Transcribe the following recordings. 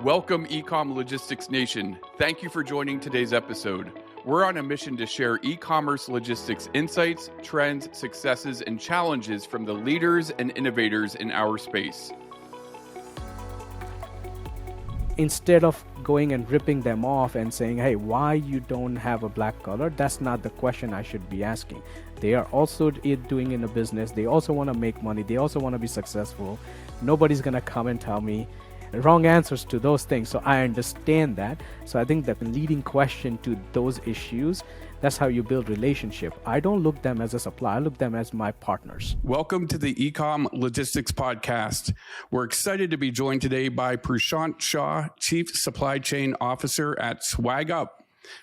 Welcome, eCom Logistics Nation. Thank you for joining today's episode. We're on a mission to share e-commerce logistics insights, trends, successes, and challenges from the leaders and innovators in our space. Instead of going and ripping them off and saying, hey, why you don't have a black color, that's not the question I should be asking. They are also doing in a business. They also want to make money. They also want to be successful. Nobody's going to come and tell me wrong answers to those things. So I understand that. So I think that the leading question to those issues, that's how you build relationship. I don't look them as a supplier. I look them as my partners. Welcome to the eCom Logistics Podcast. We're excited to be joined today by Prashant Shah, Chief Supply Chain Officer at SwagUp.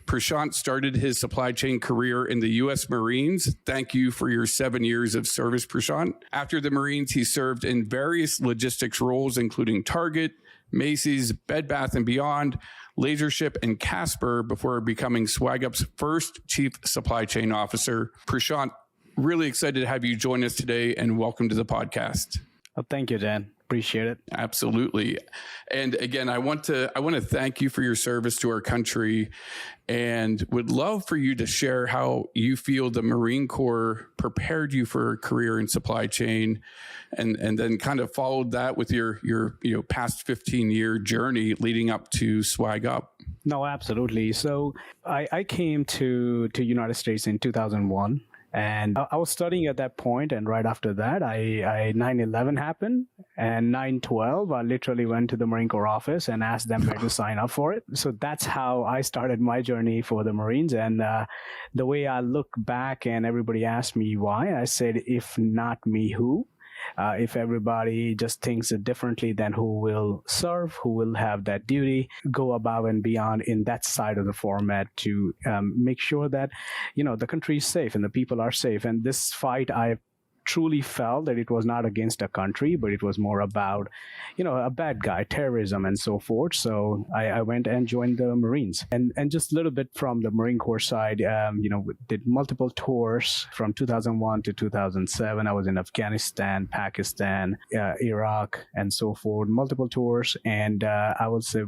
Prashant started his supply chain career in the U.S. Marines. Thank you for your 7 years of service, Prashant. After the Marines, he served in various logistics roles, including Target, Macy's, Bed Bath & Beyond, Lasership, and Casper before becoming SwagUp's first Chief Supply Chain Officer. Prashant, really excited to have you join us today, and welcome to the podcast. Oh, thank you, Dan. Appreciate it. Absolutely. And again, I want to thank you for your service to our country, and would love for you to share how you feel the Marine Corps prepared you for a career in supply chain, and then kind of followed that with your past 15-year journey leading up to SwagUp. No, absolutely. So I came to United States in 2001. And I was studying at that point, and right after that, 9/11 happened, and 9/12, I literally went to the Marine Corps office and asked them where to sign up for it. So that's how I started my journey for the Marines. And the way I look back, and everybody asked me why, I said, if not me, who? If everybody just thinks it differently, then who will serve, who will have that duty, go above and beyond in that side of the format to make sure that, the country is safe and the people are safe. And this fight, I truly felt that it was not against a country, but it was more about, a bad guy, terrorism and so forth. So I went and joined the Marines. And just a little bit from the Marine Corps side, did multiple tours from 2001 to 2007. I was in Afghanistan, Pakistan, Iraq, and so forth, multiple tours. And I would say,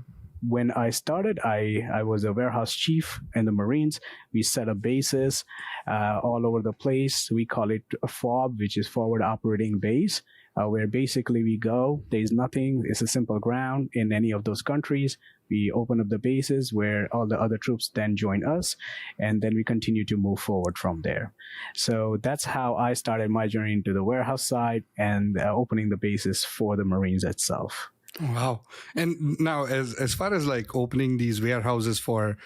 when I started, I was a warehouse chief in the Marines. We set up bases all over the place. We call it a FOB, which is Forward Operating Base, where basically we go. There's nothing. It's a simple ground in any of those countries. We open up the bases where all the other troops then join us, and then we continue to move forward from there. So that's how I started my journey into the warehouse side and opening the bases for the Marines itself. Wow. And now as far as like opening these warehouses for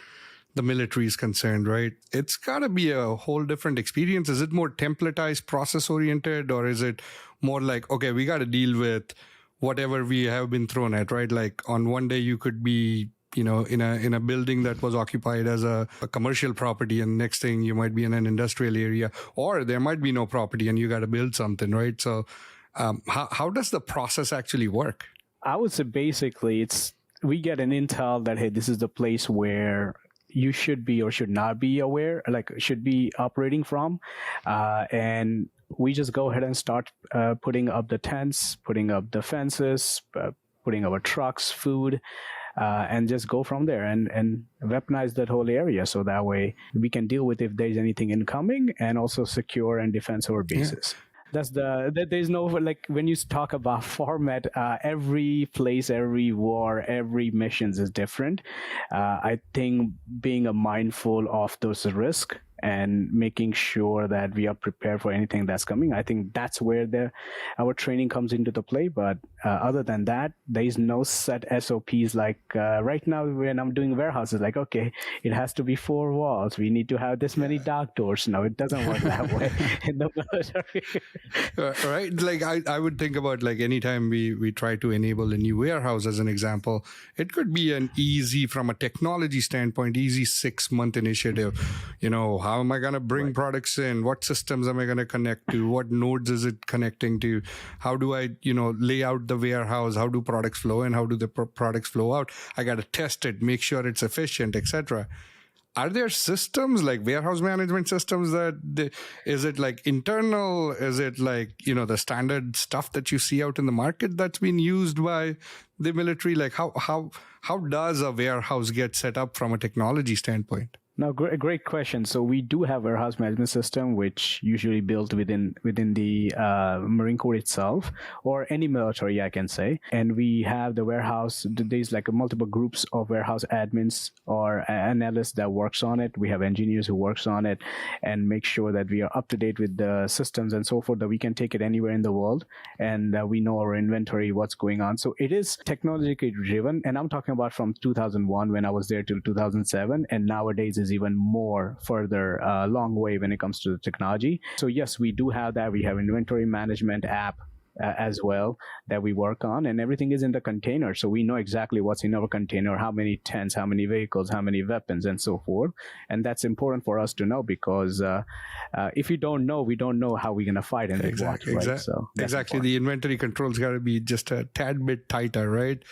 the military is concerned, right? It's got to be a whole different experience. Is it more templatized, process oriented, or is it more like, okay, we got to deal with whatever we have been thrown at, right? Like on one day you could be, in a building that was occupied as a commercial property, and next thing you might be in an industrial area, or there might be no property and you got to build something, right? So how does the process actually work? I would say basically we get an intel that, hey, this is the place where you should be or should not be aware, like should be operating from. And we just go ahead and start putting up the tents, putting up the fences, putting our trucks, food, and just go from there and weaponize that whole area. So that way we can deal with if there's anything incoming, and also secure and defend our bases. Yeah. There's no, like, when you talk about format, every place, every war, every missions is different. I think being mindful of those risks and making sure that we are prepared for anything that's coming, I think that's where our training comes into the play. But other than that, there is no set SOPs. Like right now when I'm doing warehouses, like, okay, it has to be 4 walls. We need to have this many dock doors. No, it doesn't work that way in the military. Right. Like I would think about, like, anytime we try to enable a new warehouse as an example, it could be an easy, from a technology standpoint, easy 6-month initiative. How am I going to bring products in? What systems am I going to connect to? What nodes is it connecting to? How do I, lay out the warehouse? How do products flow in? How do the products flow out? I got to test it, make sure it's efficient, etc. are there systems like warehouse management systems is it like internal? Is it like, the standard stuff that you see out in the market that's been used by the military? Like how does a warehouse get set up from a technology standpoint? No, great question. So we do have a warehouse management system, which usually built within the Marine Corps itself, or any military, I can say. And we have the warehouse. There's like multiple groups of warehouse admins or analysts that works on it. We have engineers who works on it and make sure that we are up to date with the systems and so forth, that we can take it anywhere in the world, and we know our inventory, what's going on. So it is technologically driven, and I'm talking about from 2001 when I was there till 2007, and nowadays is even more further long way when it comes to the technology. So yes, we do have that. We have inventory management app as well that we work on, and everything is in the container. So we know exactly what's in our container, how many tents, how many vehicles, how many weapons, and so forth. And that's important for us to know, because if we don't know, we don't know how we're going to fight in the war. Right? So exactly. The inventory control's got to be just a tad bit tighter, right?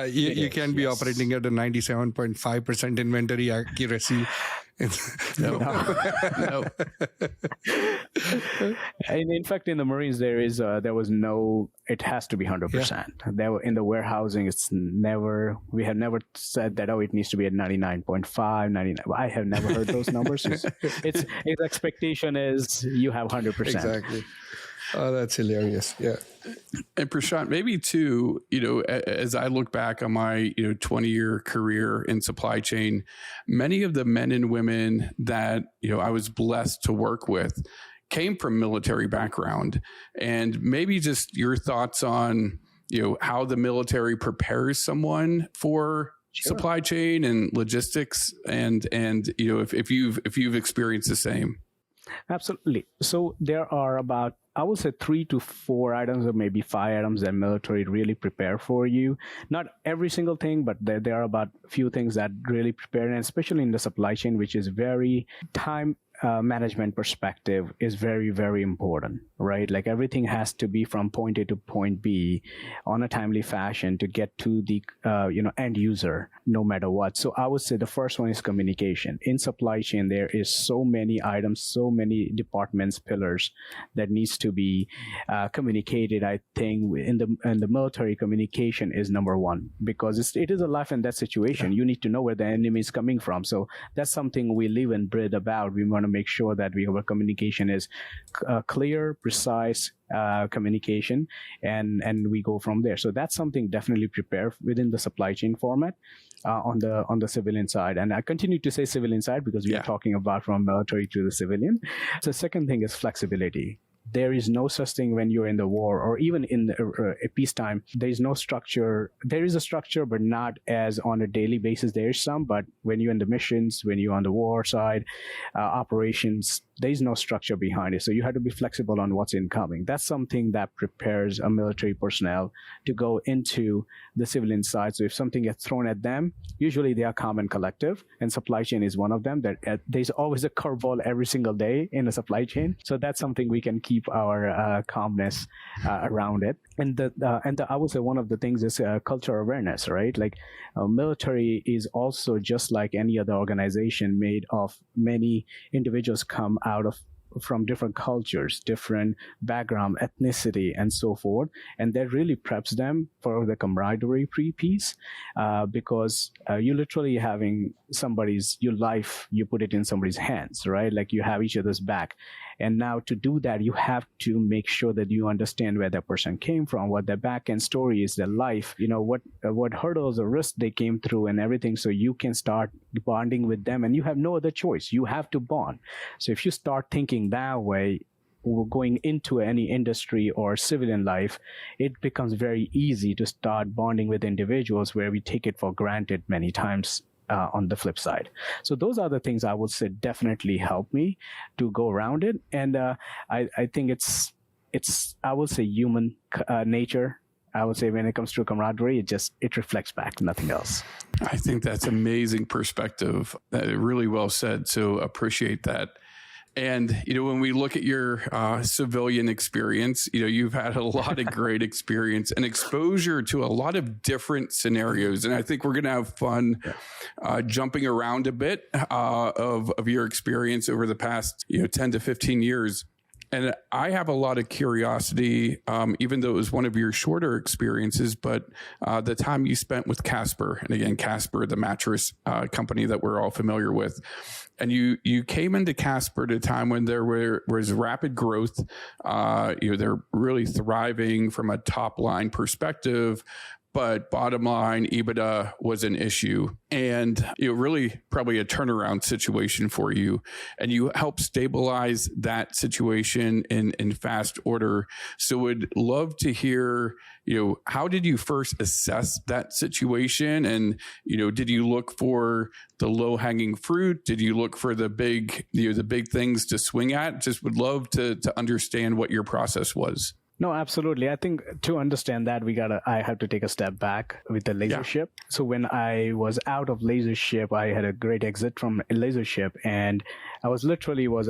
You can be operating at a 97.5% inventory accuracy. No. And in fact, in the Marines, there was no, it has to be 100%. There in the warehousing, we have never said that, it needs to be at 99.5, 99. I have never heard those numbers. Its expectation is you have 100%. Exactly. Oh, that's hilarious. Yeah. And Prashant, maybe too, as I look back on my, 20-year career in supply chain, many of the men and women that, I was blessed to work with came from military background. And maybe just your thoughts on, how the military prepares someone for supply chain and logistics, and if you've experienced the same. Absolutely. So there are about, I would say, 3 to 4 items, or maybe 5 items that military really prepare for you. Not every single thing, but there are about a few things that really prepare, and especially in the supply chain, which is very time management perspective, is very, very important, right? Like everything has to be from point A to point B on a timely fashion to get to the end user, no matter what. So I would say the first one is communication. In supply chain, there is so many items, so many departments, pillars that needs to be communicated. I think in the military, communication is number one, because it is a life and death situation. You need to know where the enemy is coming from. So that's something we live and breathe about. We want to make sure that our communication is clear, precise communication, and we go from there. So that's something definitely prepare within the supply chain format on the civilian side. And I continue to say civilian side because we are talking about from military to the civilian. The second thing is flexibility. There is no such thing when you're in the war, or even in peacetime. There is no structure. There is a structure, but not as on a daily basis. There is some, but when you're in the missions, when you're on the war side, operations, there is no structure behind it. So you have to be flexible on what's incoming. That's something that prepares a military personnel to go into the civilian side. So if something gets thrown at them, usually they are calm and collective, and supply chain is one of them. That there's always a curveball every single day in a supply chain. So that's something we can keep our calmness around it. And I would say one of the things is cultural awareness, right? Like military is also just like any other organization, made of many individuals come out from different cultures, different background, ethnicity, and so forth. And that really preps them for the camaraderie piece, because you literally having your life, you put it in somebody's hands, right? Like you have each other's back. And now to do that, you have to make sure that you understand where that person came from, what their back end story is, their life, what hurdles or risks they came through and everything. So you can start bonding with them, and you have no other choice. You have to bond. So if you start thinking that way, going into any industry or civilian life, it becomes very easy to start bonding with individuals where we take it for granted many times. On the flip side. So those are the things I would say definitely help me to go around it. And I think it's I would say human nature. I would say when it comes to camaraderie, it reflects back, nothing else. I think that's amazing perspective. Really well said. So appreciate that. And, when we look at your civilian experience, you've had a lot of great experience and exposure to a lot of different scenarios. And I think we're going to have fun jumping around a bit of your experience over the past, 10 to 15 years. And I have a lot of curiosity, even though it was one of your shorter experiences, but the time you spent with Casper, and again, Casper, the mattress company that we're all familiar with. And you came into Casper at a time when there was rapid growth. They're really thriving from a top line perspective, but bottom line, EBITDA was an issue, and really probably a turnaround situation for you. And you helped stabilize that situation in fast order. So would love to hear, how did you first assess that situation? And, did you look for the low hanging fruit? Did you look for the big things to swing at? Just would love to understand what your process was. No, absolutely. I think to understand that, I have to take a step back with the laser ship. So when I was out of laser ship, I had a great exit from laser ship, and I was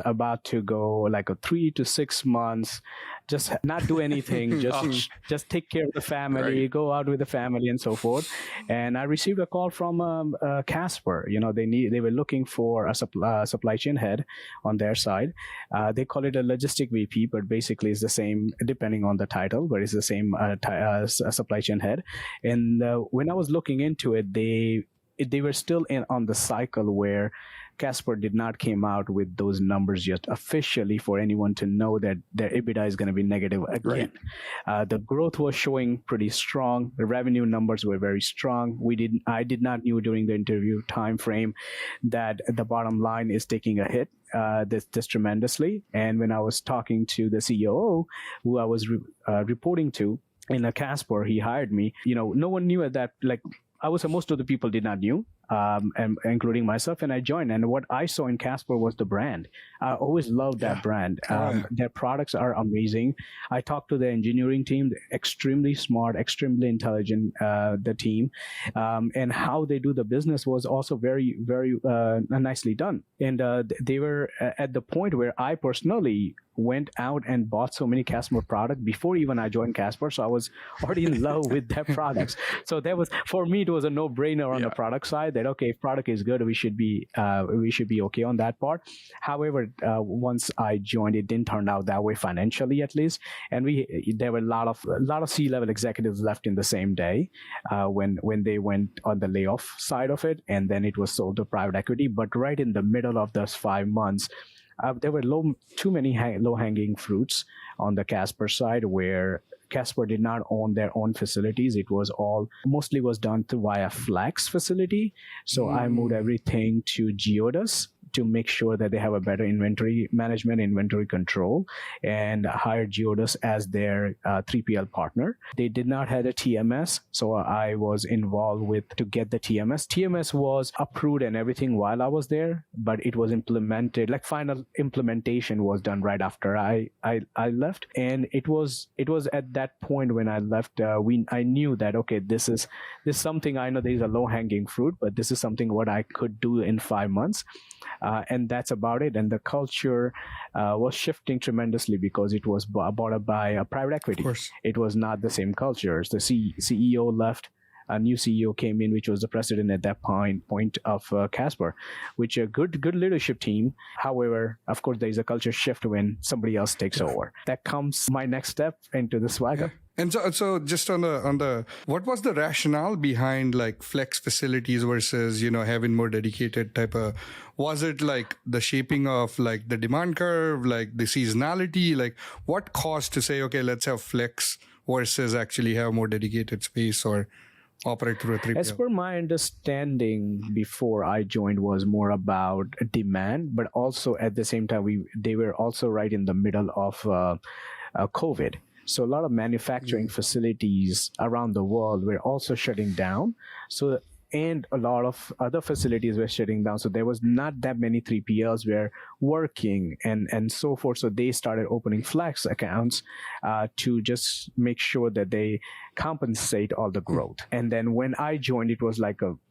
about to go like a 3 to 6 months, just not do anything, just take care of the family, go out with the family and so forth. And I received a call from Casper. They were looking for a supply chain head on their side. They call it a logistic VP, but basically it's the same depending on the title, but it's the same supply chain head. And when I was looking into it, they were still on the cycle where Casper did not came out with those numbers yet officially for anyone to know that their EBITDA is going to be negative again. Right. The growth was showing pretty strong. The revenue numbers were very strong. I did not knew during the interview time frame that the bottom line is taking a hit this tremendously. And when I was talking to the CEO, who I was reporting to in a Casper, he hired me. No one knew at that, I would say most of the people did not knew, and including myself, and I joined. And what I saw in Casper was the brand. I always loved that brand. Their products are amazing. I talked to the engineering team, extremely smart, extremely intelligent, the team, and how they do the business was also very, very nicely done. And they were at the point where I personally went out and bought so many Casper products before even I joined Casper. So I was already in love with their products. So for me, it was a no-brainer on the product side that, okay, if product is good, we should be okay on that part. However, once I joined, it didn't turn out that way financially, at least. And there were a lot of C-level executives left in the same day when they went on the layoff side of it, and then it was sold to private equity. But right in the middle of those 5 months, there were too many low-hanging fruits on the Casper side, where Casper did not own their own facilities. It was mostly done via Flex facility. So I moved everything to Geodis to make sure that they have a better inventory management, inventory control, and hired Geodis as their 3PL partner. They did not have a TMS, so I was involved to get the TMS. TMS was approved and everything while I was there, but it was implemented, final implementation was done right after I left. And it was at that point when I left, I knew that, okay, this is something, I know there's a low-hanging fruit, but this is something what I could do in 5 months. And that's about it. And the culture was shifting tremendously because it was bought up by a private equity. Of course. It was not the same culture. The CEO left. A new CEO came in, which was the president at that point of Casper, which a good leadership team. However, of course, there is a culture shift when somebody else takes over. That comes my next step into the SwagUp. Yeah. And so just on the what was the rationale behind flex facilities versus having more dedicated type of, was it the shaping of the demand curve, the seasonality, what caused to say, okay, let's have flex versus actually have more dedicated space or operate through a 3PL? As per my understanding before I joined was more about demand, but also at the same time they were also right in the middle of COVID. So a lot of manufacturing facilities around the world were also shutting down. And a lot of other facilities were shutting down. So there was not that many 3PLs were working and so forth. So they started opening flex accounts to just make sure that they compensate all the growth. And then when I joined, it was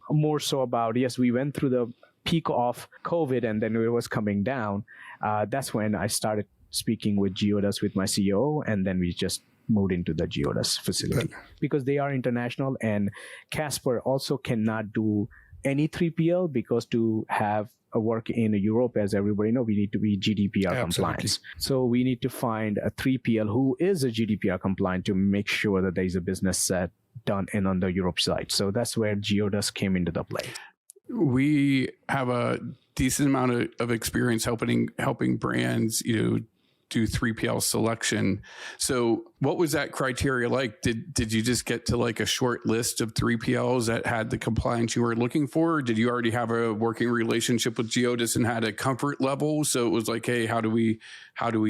more so about, yes, we went through the peak of COVID, and then it was coming down. That's when I started speaking with Geodus, with my CEO, and then we just moved into the Geodus facility because they are international, and Casper also cannot do any 3PL because to have a work in Europe, as everybody know, we need to be GDPR compliant. So we need to find a 3PL who is a GDPR compliant to make sure that there is a business set done in on the Europe side. So that's where Geodus came into the play. We have a decent amount of experience helping brands, do 3PL selection. So what was that criteria like? Did you just get to like a short list of 3PLs that had the compliance you were looking for? Or did you already have a working relationship with Geodus and had a comfort level? So it was like, hey, how do we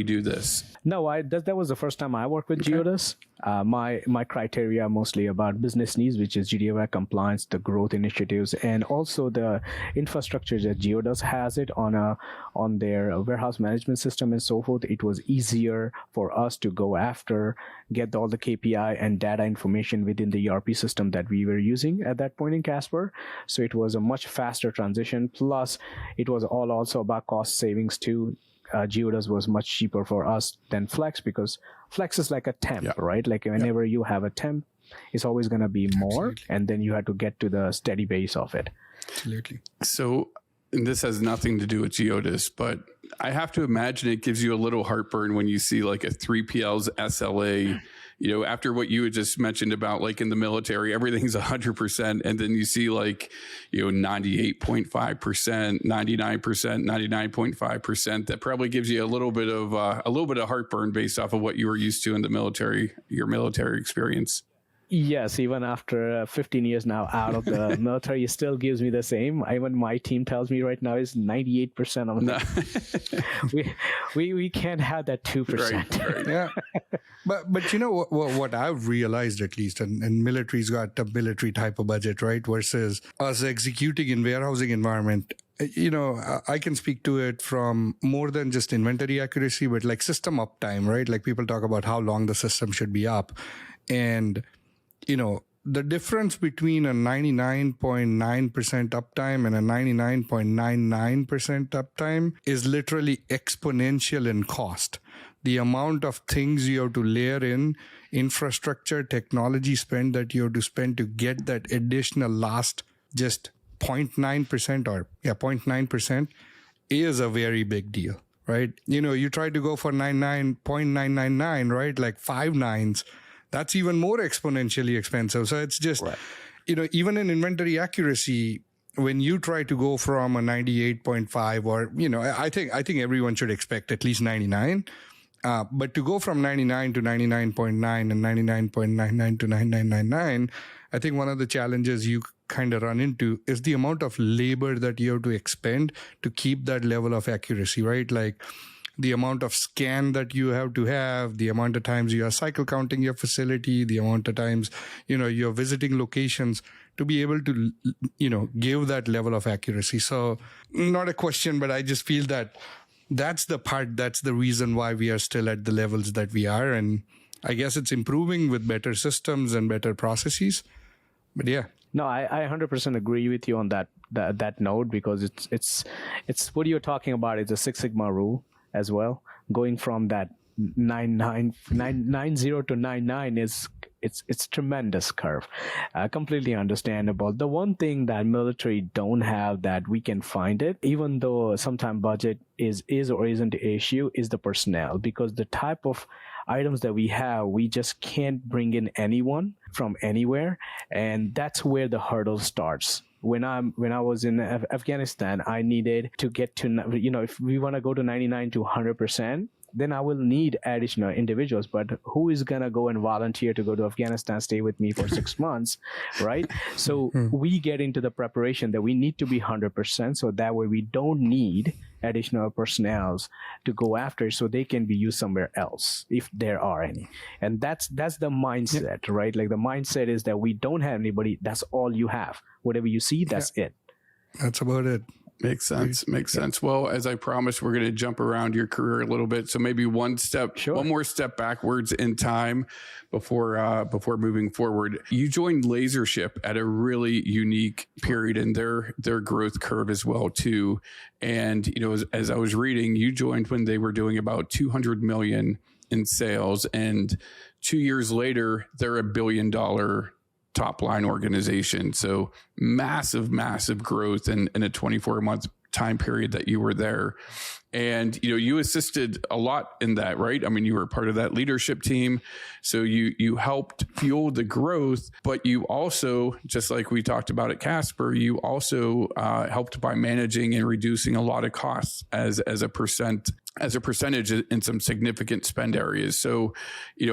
do this? No, that was the first time I worked with Geodus. My criteria are mostly about business needs, which is GDPR compliance, the growth initiatives, and also the infrastructure that Geodus has it on their warehouse management system and so forth. It was easier for us to go after, get all the KPI and data information within the ERP system that we were using at that point in Casper. So it was a much faster transition. Plus, it was all also about cost savings too. Geodus was much cheaper for us than Flex because Flex is like a temp, right? Like whenever you have a temp, it's always going to be more. Absolutely. And then you have to get to the steady base of it. Absolutely. So this has nothing to do with Geodus, but I have to imagine it gives you a little heartburn when you see like a 3PL's SLA, after what you had just mentioned about like in the military, everything's 100%. And then you see like, 98.5%, 99%, 99.5%. That probably gives you a little bit of heartburn based off of what you were used to in the military, your military experience. Yes, even after 15 years now out of the military, it still gives me the same. Even my team tells me right now is 98% of it. We can't have that 2%. Right. Yeah. But what I've realized at least, and military's got a military type of budget, right? Versus us executing in warehousing environment. I can speak to it from more than just inventory accuracy, but like system uptime, right? Like people talk about how long the system should be up. And the difference between a 99.9% uptime and a 99.99% uptime is literally exponential in cost. The amount of things you have to layer in, infrastructure, technology spend that you have to spend to get that additional last just 0.9% or 0.9% is a very big deal, right? You try to go for 99.999, right? Like 5 nines. That's even more exponentially expensive. So it's just, even in inventory accuracy, when you try to go from a 98.5 or, I think everyone should expect at least 99. But to go from 99 to 99.9 and 99.99 to 9999, I think one of the challenges you kind of run into is the amount of labor that you have to expend to keep that level of accuracy, right? Like, the amount of scan that you have, the amount of times you are cycle counting your facility, the amount of times, you're visiting locations to be able to, give that level of accuracy. So not a question, but I just feel that that's the reason why we are still at the levels that we are. And I guess it's improving with better systems and better processes. But yeah. No, I 100% agree with you on that note, because it's what you're talking about is a Six Sigma rule as well. Going from that 90 to 99 it's tremendous curve. Completely understandable. The one thing that military don't have that we can find it, even though sometimes budget is or isn't the issue, is the personnel, because the type of items that we have, we just can't bring in anyone from anywhere, and that's where the hurdle starts. When I was in Afghanistan, I needed to get to, if we want to go to 99 to 100%, then I will need additional individuals. But who is going to go and volunteer to go to Afghanistan, stay with me for 6 months, right? So we get into the preparation that we need to be 100%. So that way we don't need additional personnel to go after, so they can be used somewhere else if there are any. And that's the mindset, right? Like the mindset is that we don't have anybody. That's all you have. Whatever you see, that's it. That's about it. Makes sense. Makes sense. Well, as I promised, we're going to jump around your career a little bit. So maybe one more step backwards in time before moving forward. You joined LaserShip at a really unique period in their growth curve as well too. And as I was reading, you joined when they were doing about 200 million in sales, and 2 years later, they're $1 billion top line organization. So massive growth in a 24-month time period that you were there. And, you assisted a lot in that, right? I mean, you were part of that leadership team. So you helped fuel the growth, but you also, just like we talked about at Casper, you also helped by managing and reducing a lot of costs as a percentage in some significant spend areas. So,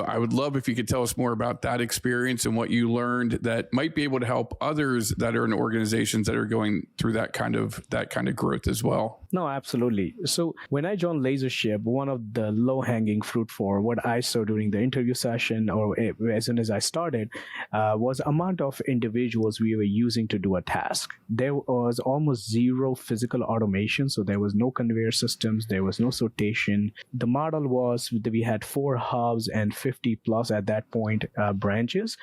I would love if you could tell us more about that experience and what you learned that might be able to help others that are in organizations that are going through that kind of growth as well. No, absolutely. So when I joined LaserShip, one of the low-hanging fruit for what I saw during the interview session, or as soon as I started, was amount of individuals we were using to do a task. There was almost zero physical automation, so there was no conveyor systems, there was no sortation. The model was that we had 4 hubs and 50 plus at that point branches.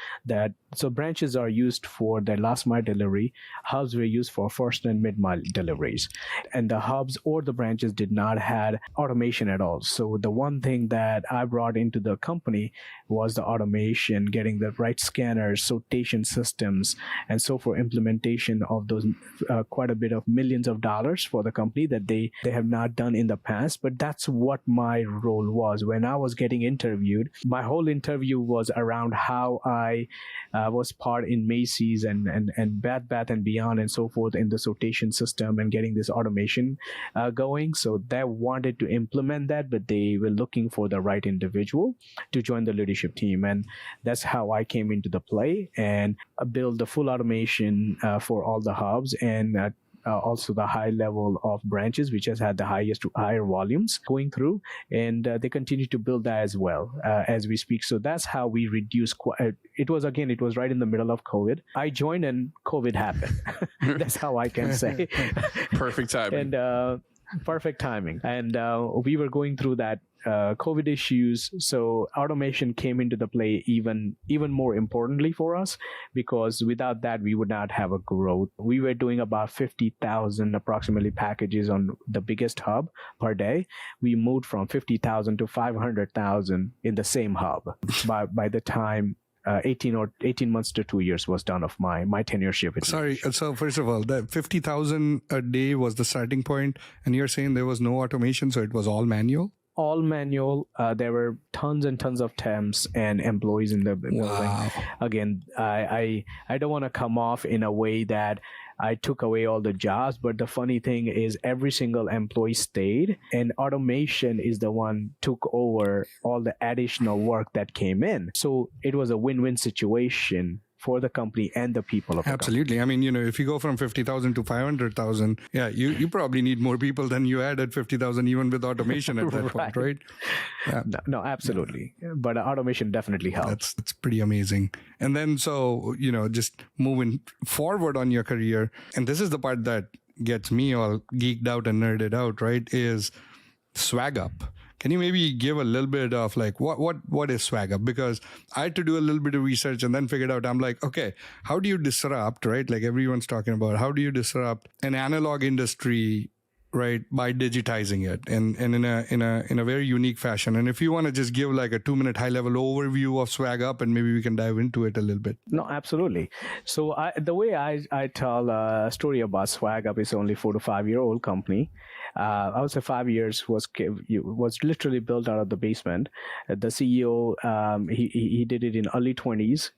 So branches are used for the last mile delivery. Hubs were used for first and mid mile deliveries, and the hubs or the branches did not have automation at all. So the one thing that I brought into the company was the automation, getting the right scanners, sortation systems, and so for implementation of those quite a bit of millions of dollars for the company that they have not done in the past. But that's what my role was. When I was getting interviewed, my whole interview was around how I was part in Macy's and Bed Bath and Beyond and so forth in the sortation system and getting this automation going. So they wanted to implement that, but they were looking for the right individual to join the leadership team. And that's how I came into the play and build the full automation for all the hubs and also the high level of branches, which has had the higher volumes going through. And they continue to build that as well as we speak. So that's how we reduce. It was right in the middle of COVID. I joined and COVID happened. That's how I can say. Perfect timing. And perfect timing. And we were going through that COVID issues. So automation came into the play even more importantly for us, because without that, we would not have a growth. We were doing about 50,000 approximately packages on the biggest hub per day. We moved from 50,000 to 500,000 in the same hub by the time 18 months to 2 years was done of my tenureship. Sorry. So first of all, that 50,000 a day was the starting point, and you're saying there was no automation, so it was all manual? All manual. There were tons and tons of temps and employees in the building. Wow. Again, I don't want to come off in a way that I took away all the jobs, but the funny thing is every single employee stayed, and automation is the one took over all the additional work that came in. So it was a win-win situation for the company and the people of the Absolutely. company. I mean, if you go from 50,000 to 500,000, you probably need more people than you had at 50,000, even with automation at that point, right? Yeah. No, absolutely. But automation definitely helps. That's pretty amazing. And then, so, just moving forward on your career, and this is the part that gets me all geeked out and nerded out, right, is SwagUp. Can you maybe give a little bit of like, what is SwagUp? Because I had to do a little bit of research and then figured out, I'm like, okay, how do you disrupt, right? Like everyone's talking about, how do you disrupt an analog industry, right, by digitizing it and in a very unique fashion? And if you want to just give like a 2-minute high level overview of SwagUp, and maybe we can dive into it a little bit. No, absolutely. So the way I tell a story about SwagUp is only 4 to 5 year old company. I would say 5 years was literally built out of the basement. The CEO, he did it in early 20s.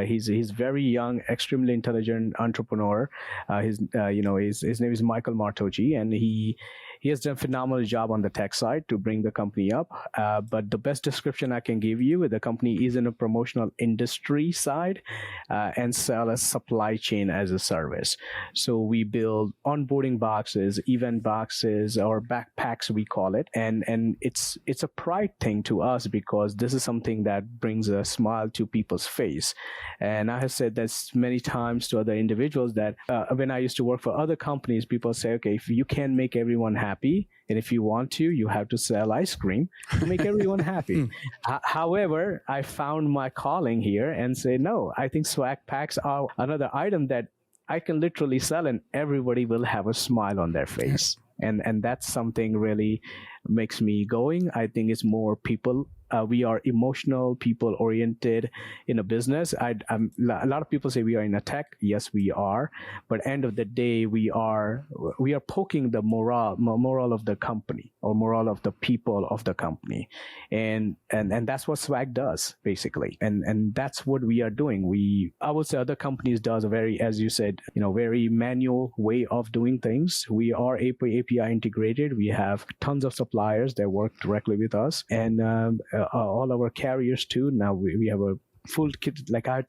He's very young, extremely intelligent entrepreneur. His name is Michael Martocci, and he has done a phenomenal job on the tech side to bring the company up. But the best description I can give you, the company is in a promotional industry side and sell a supply chain as a service. So we build onboarding boxes, event boxes, or backpacks, we call it. And it's a pride thing to us because this is something that brings a smile to people's face. And I have said this many times to other individuals that when I used to work for other companies, people say, okay, if you can make everyone happy, and if you want to, you have to sell ice cream to make everyone happy. However, I found my calling here and say, no, I think swag packs are another item that I can literally sell and everybody will have a smile on their face. And that's something really makes me going. I think it's more people. We are emotional, people-oriented in a business. A lot of people say we are in a tech. Yes, we are. But end of the day, we are poking the morale of the company or morale of the people of the company, and that's what Swag does basically. And that's what we are doing. I would say other companies does a very, as you said, very manual way of doing things. We are API integrated. We have tons of suppliers that work directly with us, and all our carriers too. Now we have a full kit, like I have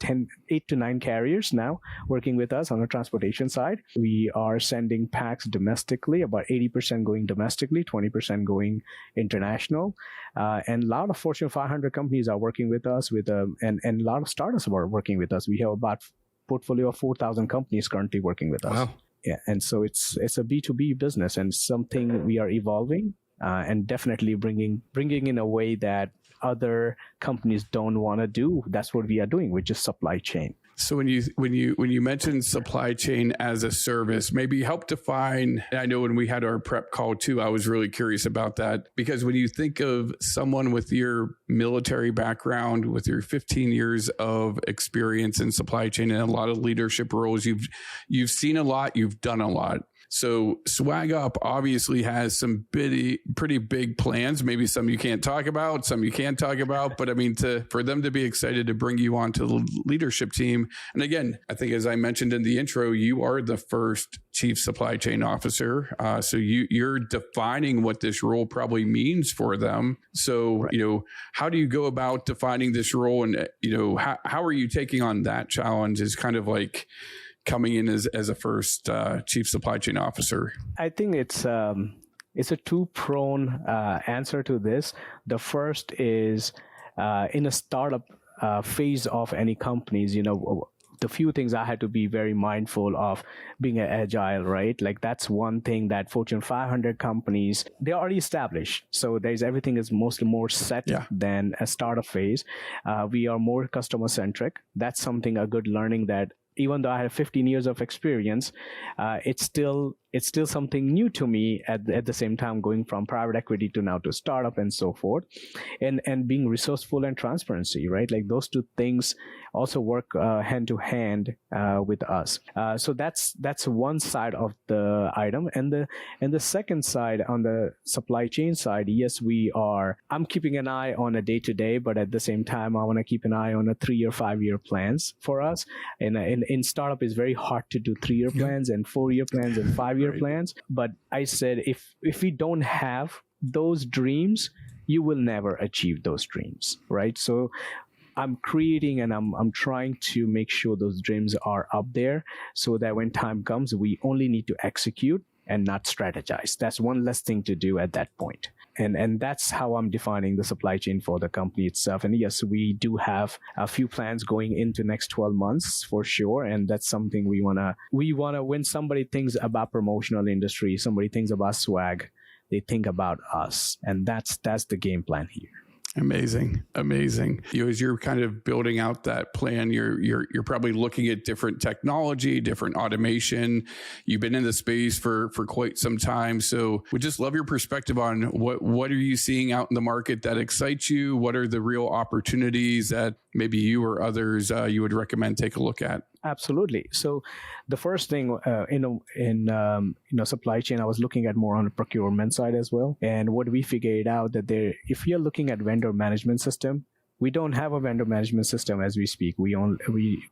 8 to 9 carriers now working with us on the transportation side. We are sending packs domestically, about 80% going domestically, 20% going international. And a lot of Fortune 500 companies are working with us and a lot of startups are working with us. We have about portfolio of 4,000 companies currently working with us. Wow. Yeah, and so it's a B2B business and something we are evolving and definitely bringing in a way that other companies don't want to do. That's what we are doing, which is supply chain. So when you mentioned supply chain as a service, maybe help define. I know when we had our prep call too, I was really curious about that, because when you think of someone with your military background, with your 15 years of experience in supply chain and a lot of leadership roles, you've seen a lot, you've done a lot. So SwagUp obviously has some pretty big plans. Maybe some you can't talk about, some you can talk about. But I mean, for them to be excited to bring you onto the leadership team. And again, I think as I mentioned in the intro, you are the first chief supply chain officer. So you're defining what this role probably means for them. So, how do you go about defining this role? And, how are you taking on that challenge is kind of like coming in as a first chief supply chain officer? I think it's a two-pronged answer to this. The first is in a startup phase of any companies, the few things I had to be very mindful of being agile, right? Like that's one thing that Fortune 500 companies, they're already established. So everything is mostly more set than a startup phase. We are more customer centric. That's something, a good learning that even though I have 15 years of experience, it's still something new to me at the same time, going from private equity to now to startup and so forth, and being resourceful and transparency, right? Like those two things also work hand to hand with us. So that's one side of the item, and the second side on the supply chain side, yes, I'm keeping an eye on a day to day, but at the same time, I want to keep an eye on a 3 or 5 year plans for us. And in startup, it's very hard to do 3 year plans and 4 year plans and 5 year plans. But I said, if we don't have those dreams, you will never achieve those dreams, right? So I'm creating and I'm trying to make sure those dreams are up there so that when time comes, we only need to execute and not strategize. That's one less thing to do at that point. And that's how I'm defining the supply chain for the company itself. And yes, we do have a few plans going into next 12 months for sure. And that's something we wanna, when somebody thinks about promotional industry, somebody thinks about swag, they think about us. And that's the game plan here. Amazing. As you're kind of building out that plan, you're probably looking at different technology, different automation. You've been in the space for quite some time. So we just love your perspective on what are you seeing out in the market that excites you? What are the real opportunities that maybe you or others you would recommend take a look at? Absolutely. So the first thing in supply chain, I was looking at more on the procurement side as well. And what we figured out that if you're looking at vendor management system, We don't have a vendor management system as we speak. We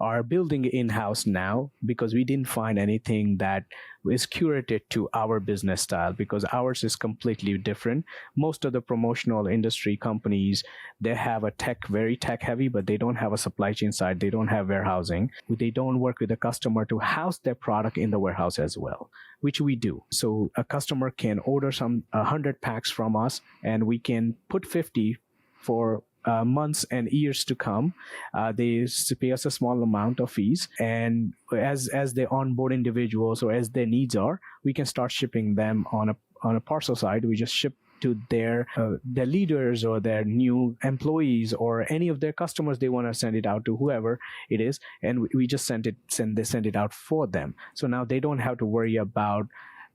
are building in-house now because we didn't find anything that is curated to our business style, because ours is completely different. Most of the promotional industry companies, they have a very tech heavy, but they don't have a supply chain side. They don't have warehousing. They don't work with the customer to house their product in the warehouse as well, which we do. So a customer can order 100 packs from us, and we can put 50 for months and years to come. They pay us a small amount of fees, and as they onboard individuals or as their needs are, we can start shipping them on a parcel side. We just ship to their leaders or their new employees or any of their customers. They want to send it out to whoever it is, and we just send it out for them. So now they don't have to worry about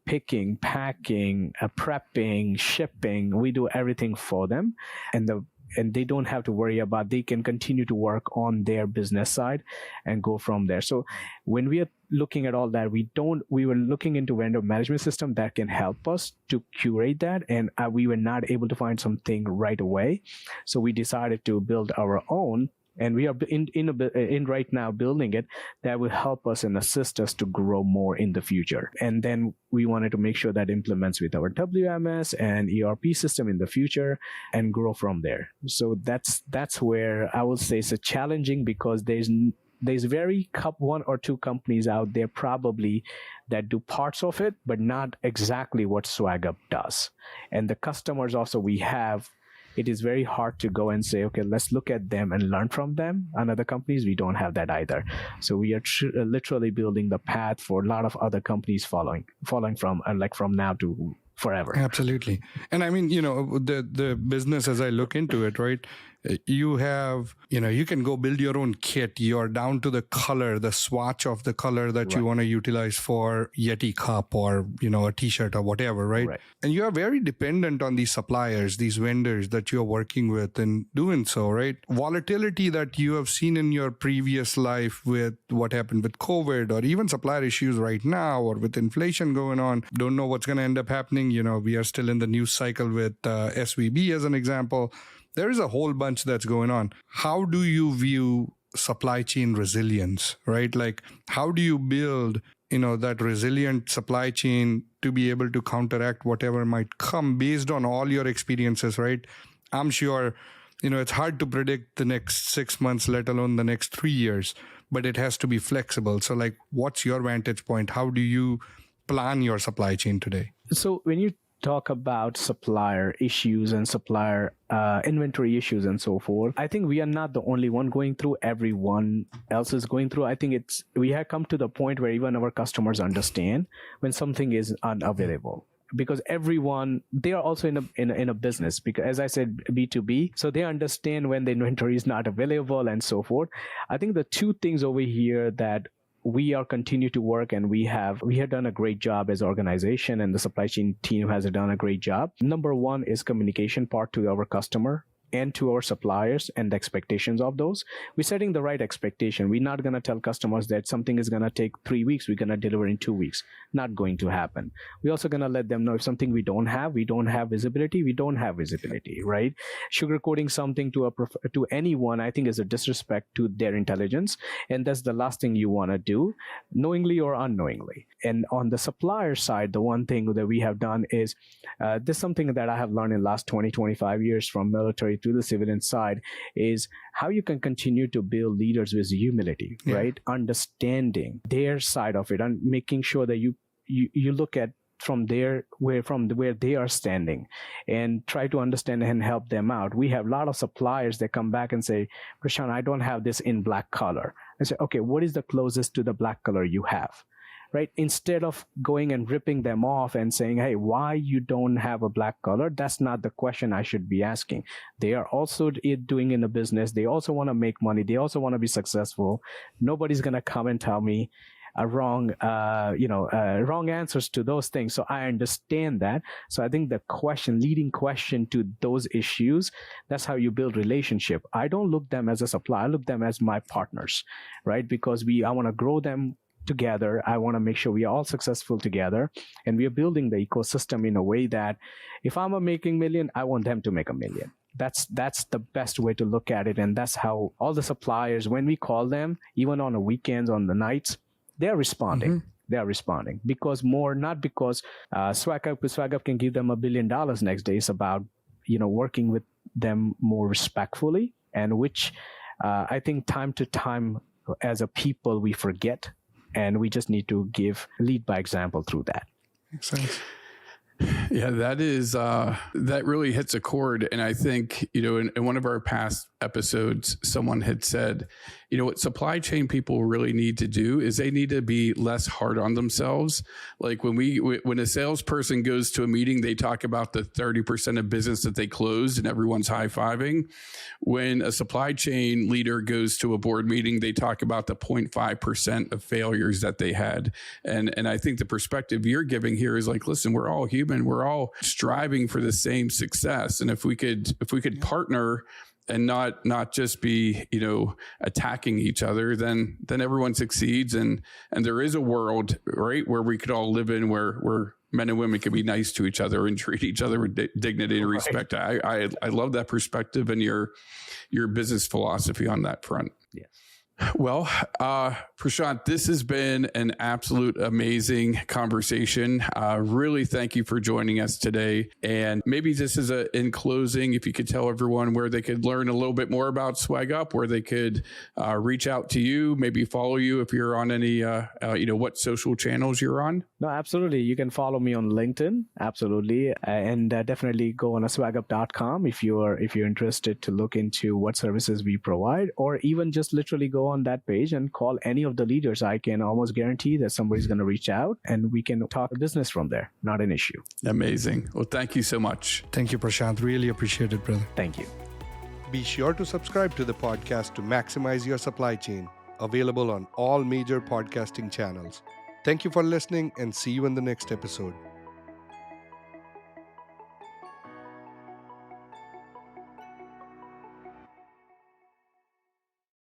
picking, packing, prepping, shipping. We do everything for them, and they don't have to worry about. They can continue to work on their business side and go from there. So when we are looking at all that, we were looking into vendor management system that can help us to curate that, and we were not able to find something right away. So we decided to build our own, and we are in right now building it, that will help us and assist us to grow more in the future. And then we wanted to make sure that implements with our WMS and ERP system in the future and grow from there. So that's where I would say it's challenging, because there's one or two companies out there probably that do parts of it, but not exactly what SwagUp does. And the customers also we have, it is very hard to go and say, okay, let's look at them and learn from them. And other companies, we don't have that either. So we are literally building the path for a lot of other companies following from now to forever. Absolutely. And I mean, the business, as I look into it, right, you have, you can go build your own kit. You're down to the color, the swatch of the color that you want to utilize for Yeti cup or, a t-shirt or whatever, right? And you are very dependent on these suppliers, these vendors that you're working with and doing so, right? Volatility that you have seen in your previous life with what happened with COVID or even supplier issues right now or with inflation going on, don't know what's going to end up happening. We are still in the news cycle with SVB as an example. There is a whole bunch that's going on. How do you view supply chain resilience, right? Like, how do you build, that resilient supply chain to be able to counteract whatever might come based on all your experiences, right? I'm sure, it's hard to predict the next 6 months, let alone the next 3 years, but it has to be flexible. So like, what's your vantage point? How do you plan your supply chain today? So when you talk about supplier issues and supplier inventory issues and so forth, I think we are not the only one going through. Everyone else is going through. I think we have come to the point where even our customers understand when something is unavailable, because they are also in a business, because as I said, B2B, so they understand when the inventory is not available and so forth. I think the two things over here that we are continue to work, and we have done a great job as an organization, and the supply chain team has done a great job. Number one is communication part to our customer and to our suppliers and the expectations of those. We're setting the right expectation. We're not going to tell customers that something is going to take 3 weeks, we're going to deliver in 2 weeks. Not going to happen. We're also going to let them know if something we don't have visibility, right? Sugarcoating something to anyone, I think, is a disrespect to their intelligence. And that's the last thing you want to do, knowingly or unknowingly. And on the supplier side, the one thing that we have done is, this is something that I have learned in the last 20-25 years from military to the civilian side, is how you can continue to build leaders with humility, right? Understanding their side of it and making sure that you look at from where they are standing and try to understand and help them out. We have a lot of suppliers that come back and say, Prashant, I don't have this in black color. I say, okay, what is the closest to the black color you have? Right? Instead of going and ripping them off and saying, hey, why you don't have a black color? That's not the question I should be asking. They are also doing in a business. They also want to make money. They also want to be successful. Nobody's going to come and tell me wrong answers to those things. So I understand that. So I think the leading question to those issues, that's how you build relationship. I don't look them as a supplier. I look them as my partners, right? Because I want to grow them together. I want to make sure we are all successful together, and we are building the ecosystem in a way that if I'm making $1 million, I want them to make $1 million. That's the best way to look at it. And that's how all the suppliers, when we call them, even on the weekends, on the nights, they're responding. Mm-hmm. They are responding not because SwagUp can give them $1 billion next day. It's about, working with them more respectfully, and which I think time to time as a people we forget, and we just need to lead by example through that. Makes sense. Yeah, that really hits a chord. And I think, in one of our past episodes, someone had said, what supply chain people really need to do is they need to be less hard on themselves. Like when a salesperson goes to a meeting, they talk about the 30% of business that they closed and everyone's high-fiving. When a supply chain leader goes to a board meeting, they talk about the 0.5% of failures that they had. And I think the perspective you're giving here is like, listen, we're all human. We're all striving for the same success. And if we could partner and not just be, attacking each other, then everyone succeeds. And there is a world, right, where we could all live in where men and women can be nice to each other and treat each other with dignity and respect. I love that perspective and your business philosophy on that front. Yes. Well, Prashant, this has been an absolute amazing conversation. Really thank you for joining us today. And maybe just in closing, if you could tell everyone where they could learn a little bit more about SwagUp, where they could reach out to you, maybe follow you if you're on any, what social channels you're on. No, absolutely. You can follow me on LinkedIn. Absolutely. And definitely go on SwagUp.com if you're interested to look into what services we provide, or even just literally go on that page and call any of the leaders. I can almost guarantee that somebody's going to reach out and we can talk business from there. Not an issue. Amazing. Well, thank you so much. Thank you, Prashant. Really appreciate it, brother. Thank you. Be sure to subscribe to the podcast to maximize your supply chain. Available on all major podcasting channels. Thank you for listening and see you in the next episode.